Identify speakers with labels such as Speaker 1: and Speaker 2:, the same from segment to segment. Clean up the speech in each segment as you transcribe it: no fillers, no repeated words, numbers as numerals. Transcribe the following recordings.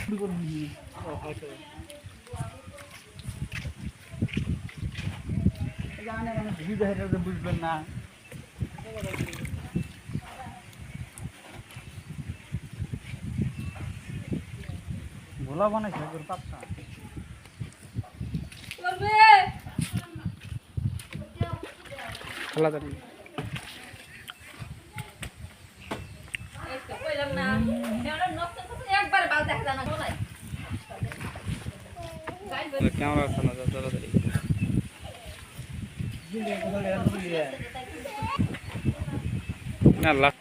Speaker 1: শুরু করুন জানে মানে বুঝবেন না ভোলা বানাইছে পাত্তা খেলা দাঁড়িয়ে ক্যামেরা আছে না তাড়াতাড়ি না লাগ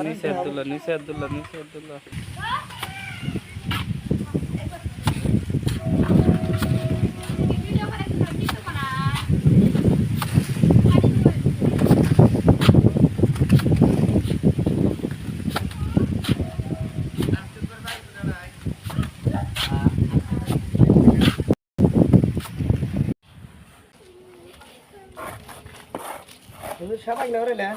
Speaker 1: নিচে আব্দুল্লাহ সবাই লড়ে না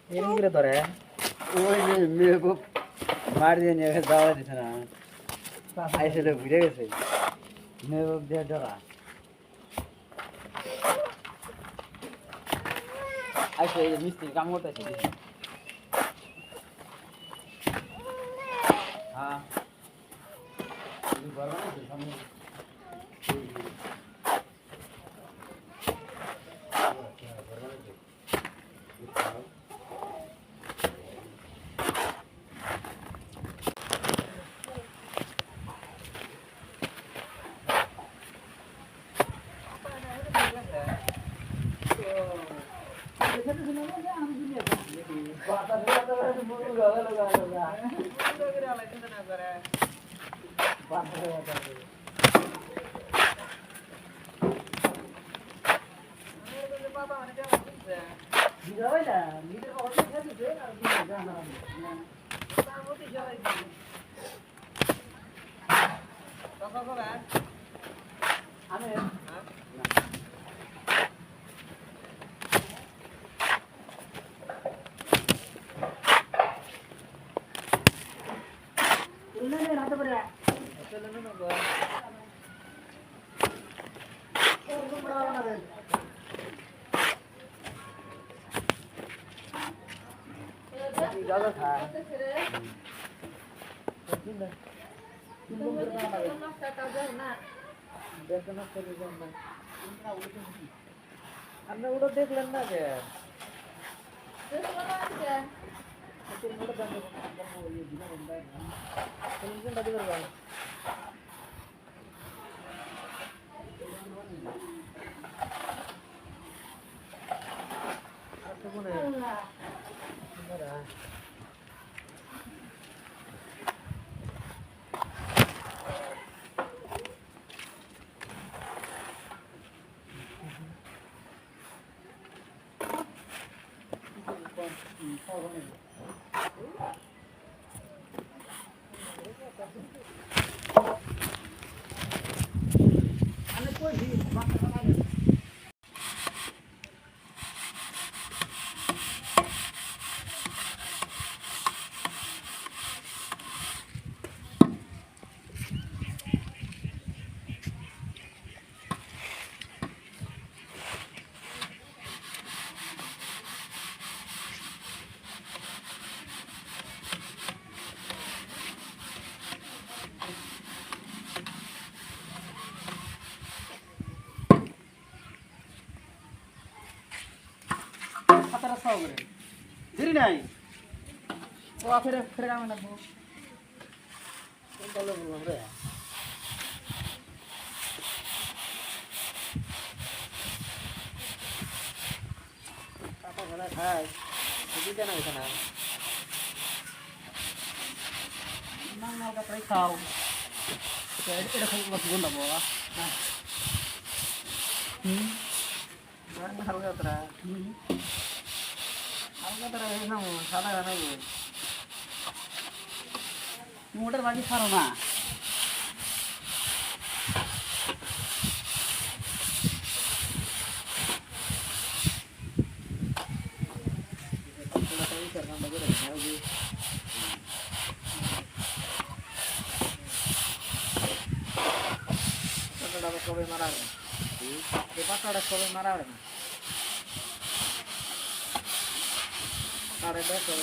Speaker 1: এরকম করে ধরে ওই মেয়ে খুব মার দিয়ে নিয়ে যাওয়া দিছে না আইসে ঘুরে গেছে মেয়ে দিয়ে ধরা আইসে মিস্ত্রি কাম করতেছে হ্যাঁ আমরা ওটা দেখলেন না যে দেরি নাই ও ফেরে ফেরে আমি লাগবো বলো বলবো রে কাটা গলা খায় দিতে না
Speaker 2: Nang ka try খাও এটা খুব বন্ধ বাবা হুম হালকা তরা না সাদা গানা মোটর বাজি ছাড়ো না কবে মারা হবে এই পাতাটা কবে মারা হবে না আরে দেখো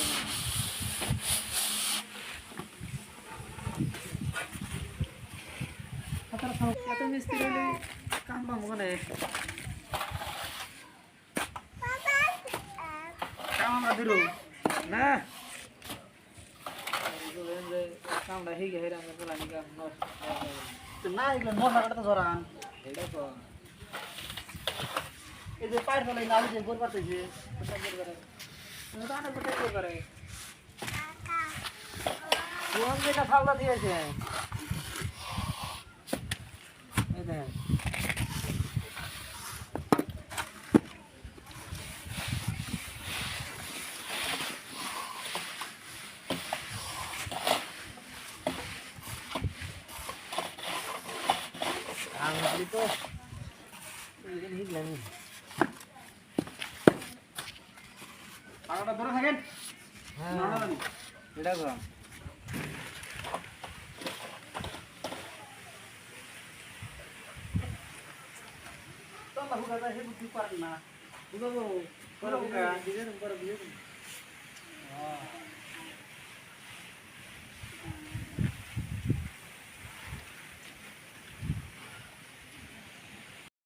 Speaker 2: এত মিস্ত্রি হলে কাম পাম কোনে কাম আমরা দিল না কামটা হিগে হেরা আমরা বলা নিকা না এগুলো মশলা কাটা ধরান এটা তো এই যে পায়ের ফলে না যে গোল পাতেছে কোথায় গোল করে ওটা না কোথায় গোল করে কোন যেটা ফালদা দিয়েছে এই দেখেন আমি তো এই হিগলাম পাকাটা ধরে থাকেন হ্যাঁ এটা কর তো বাবু দাদা হে বুদ্ধি পারেন না বুঝাবো করো দিবেন করো দিবেন হ্যাঁ